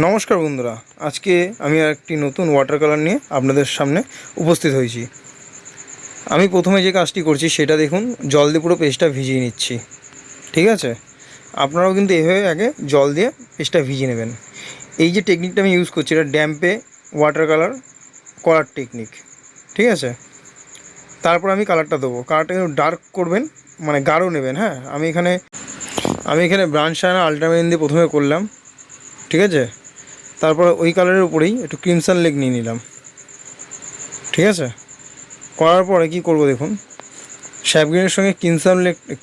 নমস্কার বন্ধুরা, আজকে আমি একটি নতুন ওয়াটার কালার নিয়ে আপনাদের সামনে উপস্থিত হয়েছি। আমি প্রথমে যে কাজটি করছি সেটা দেখুন, জল দিয়ে পুরো পেজটা ভিজিয়ে নিচ্ছি। ঠিক আছে, আপনারাও কিন্তু এভাবে আগে জল দিয়ে পেজটা ভিজিয়ে নেবেন। এই যে টেকনিকটা আমি ইউজ করছি, এটা ড্যাম্পে ওয়াটার কালার করার টেকনিক। ঠিক আছে, তারপর আমি কালারটা দেবো। কালারটা কিন্তু ডার্ক করবেন, মানে গাঢ় নেবেন। হ্যাঁ, আমি এখানে ব্রাউন শাইন আল্ট্রামেরিন দিয়ে প্রথমে করলাম। ঠিক আছে, তারপর ওই কালারের উপরেই একটু ক্রিমসন লেক নিয়ে নিলাম। ঠিক আছে, করার পরে কি করব দেখুন, শ্যাপগ্রিনের সঙ্গে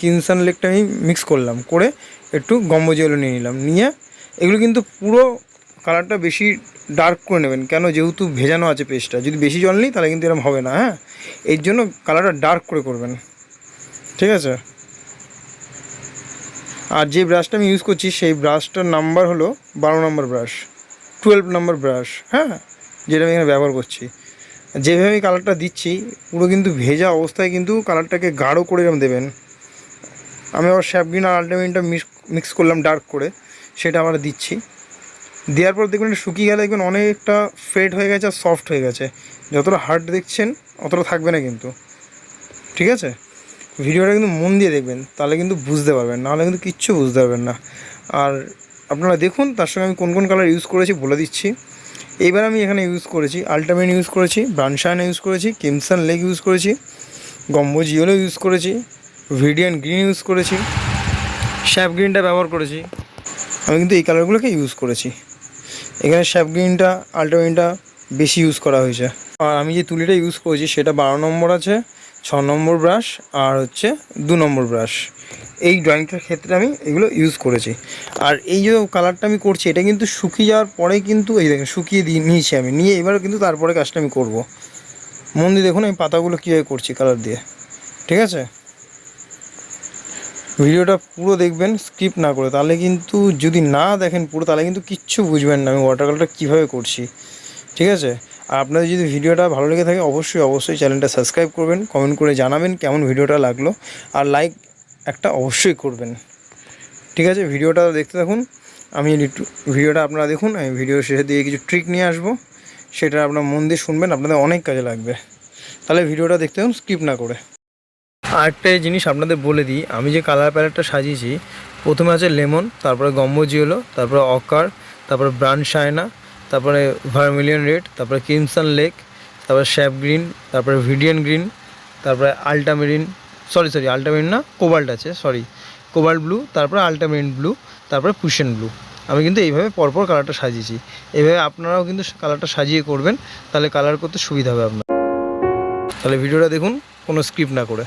কিনসান লেকটা আমি মিক্স করলাম, করে একটু গম্বুজেলও নিয়ে নিলাম। নিয়ে এগুলো কিন্তু পুরো কালারটা বেশি ডার্ক করে নেবেন, কেন যেহেতু ভেজানো আছে পেস্টটা। যদি বেশি জল নিই তাহলে কিন্তু এরকম হবে না। হ্যাঁ, এর জন্য কালারটা ডার্ক করে করবেন। ঠিক আছে, আর যে ব্রাশটা আমি ইউজ করছি সেই ব্রাশটার নাম্বার হলো 12 নম্বর ব্রাশ, 12 নম্বর ব্রাশ। হ্যাঁ, যেটা আমি এখানে ব্যবহার করছি। যেভাবে আমি কালারটা দিচ্ছি, পুরো কিন্তু ভেজা অবস্থায় কিন্তু কালারটাকে গাঢ় করে এরকম দেবেন। আমি আবার শ্যাপগ্রিন আর আল্ট্রামেরিনটা মিক্স করলাম ডার্ক করে, সেটা আবার দিচ্ছি। দেওয়ার পর দেখবেন শুকিয়ে গেলে দেখবেন অনেকটা ফেড হয়ে গেছে আর সফট হয়ে গেছে। যতটা হার্ড দেখছেন অতটা থাকবে না কিন্তু। ঠিক আছে, ভিডিওটা কিন্তু মন দিয়ে দেখবেন, তাহলে কিন্তু বুঝতে পারবেন, নাহলে কিন্তু কিচ্ছু বুঝতে পারবেন না। আর আপনারা দেখুন তার সঙ্গে আমি কোন কোন কালার ইউজ করেছি বলে দিচ্ছি। এইবার আমি এখানে ইউজ করেছি আল্ট্রামেরিন ইউজ করেছি, ব্রাউন শাইন ইউজ করেছি, ক্রিমসন লেক ইউজ করেছি, গম্বুজ ইয়েলো ইউজ করেছি, ভিডিয়ান গ্রিন ইউজ করেছি, শ্যাপ গ্রিনটা ব্যবহার করেছি। আমি কিন্তু এই কালারগুলোকে ইউজ করেছি। এখানে শ্যাপ গ্রিনটা আল্ট্রামেরিনটা বেশি ইউজ করা হয়েছে। আর আমি যে তুলিটা ইউজ করেছি সেটা 12 নম্বর আছে, 6 নম্বর ব্রাশ আর হচ্ছে 2 নম্বর ব্রাশ। এই ড্রয়িংটার ক্ষেত্রে আমি এগুলো ইউজ করেছি। আর এই যে কালারটা আমি করছি এটা কিন্তু শুকিয়ে যাওয়ার পরে কিন্তু এই দেখেন শুকিয়ে নিয়েছি আমি, নিয়ে এবার কিন্তু তারপরে কাজটা আমি করব। মন দিয়ে দেখুন আমি পাতাগুলো কীভাবে করছি কালার দিয়ে। ঠিক আছে, ভিডিওটা পুরো দেখবেন স্কিপ না করে, তাহলে কিন্তু যদি না দেখেন পুরো তাহলে কিন্তু কিচ্ছু বুঝবেন না আমি ওয়াটার কালারটা কীভাবে করছি। ঠিক আছে, আর আপনাদের যদি ভিডিওটা ভালো লেগে থাকে অবশ্যই চ্যানেলটা সাবস্ক্রাইব করবেন, কমেন্ট করে জানাবেন কেমন ভিডিওটা লাগলো, আর লাইক একটা অবশ্যই করবেন। ঠিক আছে, ভিডিওটা দেখতে থাকুন। আমি একটু ভিডিওটা আপনারা দেখুন, আমি ভিডিওর শেষে দিয়ে কিছু ট্রিক নিয়ে আসবো, সেটা আপনার মন দিয়ে শুনবেন, আপনাদের অনেক কাজে লাগবে। তাহলে ভিডিওটা দেখতে থাকুন স্কিপ না করে। আরেকটা জিনিস আপনাদের বলে দিই, আমি যে কালার প্যালেটটা সাজিয়েছি, প্রথমে আছে লেমন, তারপরে গম্বুজিওলো, তারপরে অকার, তারপরে ব্রাউন শাইনা, তারপরে ভার্মিলিয়ন রেড, তারপরে ক্রিমসন লেক, তারপরে শ্যাপ গ্রিন, তারপরে ভিডিয়ান গ্রিন, তারপরে আল্ট্রামেরিন, আল্ট্রামেরিন না, কোবাল্ট আছে, কোবাল্ট ব্লু, তারপরে আল্ট্রামেরিন ব্লু, তারপরে পুশেন ব্লু। আমি কিন্তু এইভাবে পরপর কালারটা সাজিয়েছি। এইভাবে আপনারাও কিন্তু কালারটা সাজিয়ে করবেন, তাহলে কালার করতে সুবিধা হবে আপনার। তাহলে ভিডিওটা দেখুন কোনো স্কিপ না করে।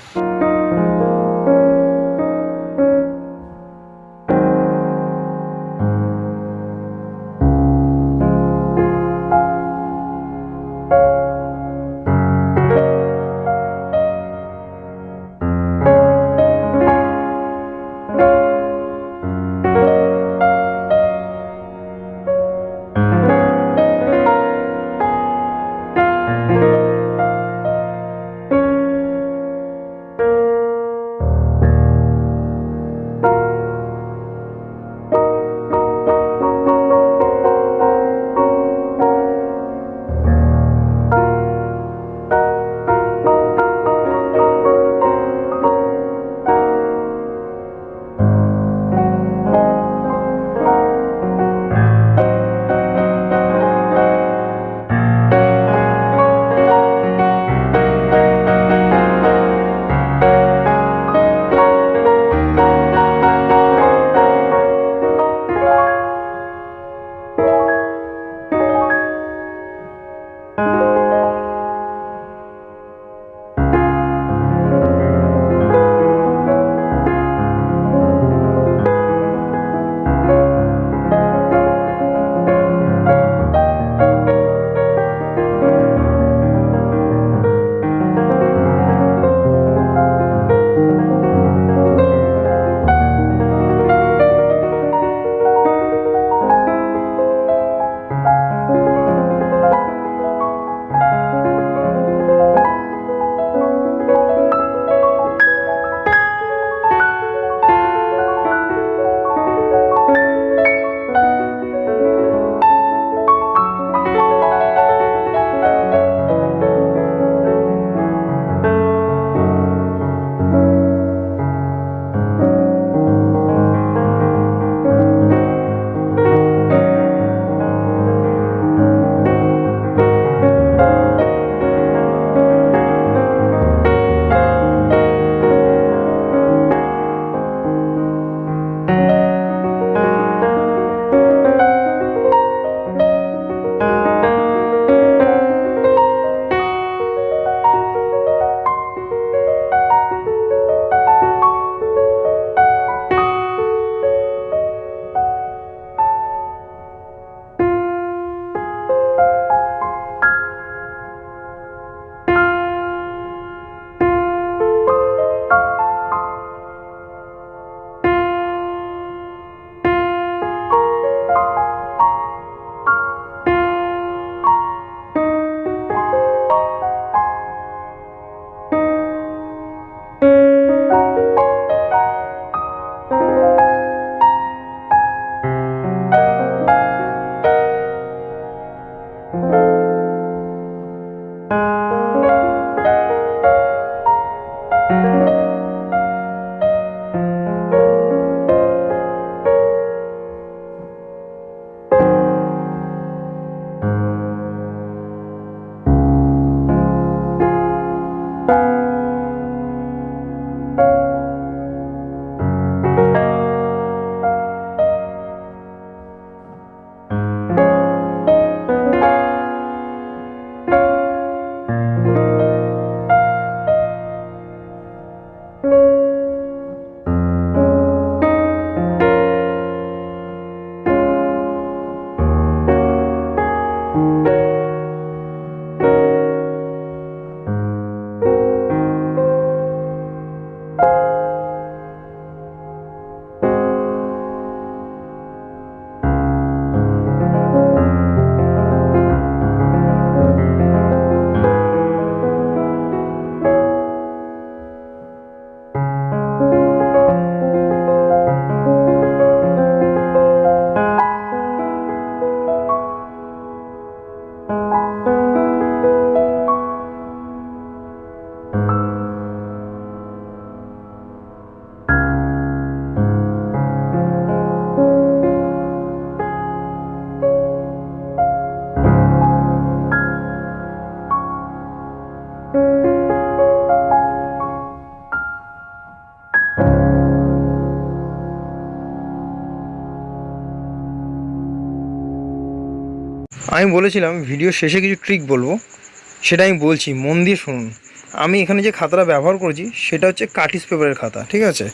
আমি বলেছিলাম ভিডিও শেষে কিছু ট্রিক বলবো, সেটা আমি বলছি, মন দিয়ে শুনুন। আমি এখানে যে খাতাটা ব্যবহার করেছি সেটা হচ্ছে কাটিস পেপারের খাতা, ঠিক আছে।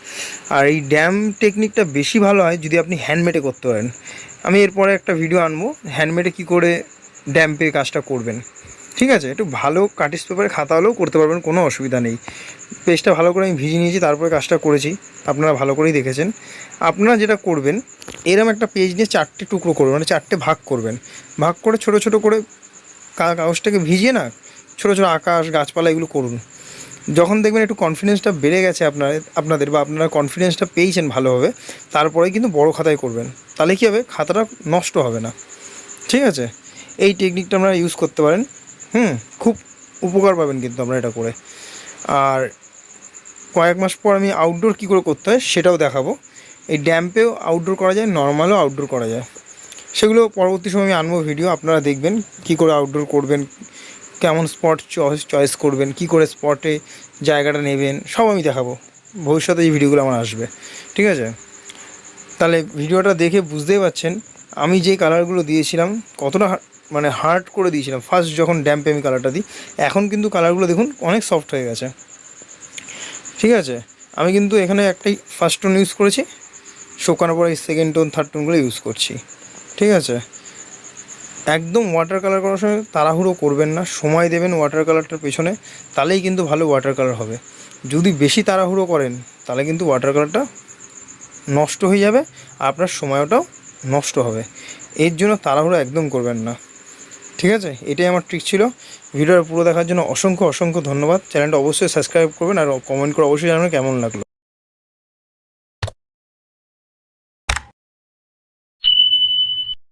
আর এই ড্যাম টেকনিকটা বেশি ভালো হয় যদি আপনি হ্যান্ডমেডে করতে পারেন। আমি এরপরে একটা ভিডিও আনবো হ্যান্ডমেডে কী করে ড্যাম্পে কাজটা করবেন, ঠিক আছে। একটু ভালো কাটিস পেপারের খাতা হলেও করতে পারবেন, কোনো অসুবিধা নেই। পেজটা ভালো করে আমি ভিজিয়ে নিয়েছি, তারপরে কাজটা করেছি, আপনারা ভালো করেই দেখেছেন। আপনারা যেটা করবেন, এরম একটা পেজ নিয়ে 4টে টুকরো করবেন, মানে 4টে ভাগ করবেন। ভাগ করে ছোটো ছোটো করে কাগজটাকে ভিজিয়ে না ছোটো ছোটো আকাশ গাছপালা এগুলো করুন। যখন দেখবেন একটু কনফিডেন্সটা বেড়ে গেছে আপনাদের বা আপনারা কনফিডেন্সটা পেয়েছেন ভালোভাবে, তারপরে কিন্তু বড় খাতায় করবেন। তাহলে কী হবে, খাতাটা নষ্ট হবে না, ঠিক আছে। এই টেকনিকটা আপনারা ইউজ করতে পারেন, খুব উপকার পাবেন কিন্তু আমরা এটা করে। আর কয়েক মাস পর আমি আউটডোর কী করে করতে হয় সেটাও দেখাবো। এই ড্যাম্পেও আউটডোর করা যায়, নর্মালও আউটডোর করা যায়। সেগুলো পরবর্তী সময় আমি আনবো ভিডিও, আপনারা দেখবেন কী করে আউটডোর করবেন, কেমন স্পট চয়েস করবেন, কী করে স্পটে জায়গাটা নেবেন, সব আমি দেখাবো। ভবিষ্যতে এই ভিডিওগুলো আমার আসবে, ঠিক আছে। তাহলে ভিডিওটা দেখে বুঝতেই পারছেন আমি যে কালারগুলো দিয়েছিলাম কতটা মানে হার্ড করে দিয়েছিলাম ফার্স্ট যখন ড্যাম্পে আমি কালারটা দিই। এখন কিন্তু কালারগুলো দেখুন অনেক সফট হয়ে গেছে, ঠিক আছে। আমি কিন্তু এখানে একটাই ফার্স্ট টোন ইউজ করেছি, শোকানোর পরে সেকেন্ড টোন থার্ড টোনগুলো ইউজ করছি, ঠিক আছে। একদম ওয়াটার কালার করার সময় তাড়াহুড়ো করবেন না, সময় দেবেন ওয়াটার কালারটার পেছনে, তাহলেই কিন্তু ভালো ওয়াটার কালার হবে। যদি বেশি তাড়াহুড়ো করেন তাহলে কিন্তু ওয়াটার কালারটা নষ্ট হয়ে যাবে, আর আপনার সময়টাও নষ্ট হবে। এর জন্য তাড়াহুড়ো একদম করবেন না, ঠিক আছে। এটাই আমার ট্রিক ছিল। ভিডিওটা পুরো দেখার জন্য অসংখ্য অসংখ্য ধন্যবাদ। চ্যানেলটা অবশ্যই সাবস্ক্রাইব করবেন আর কমেন্ট করে অবশ্যই জানাবেন কেমন লাগলো।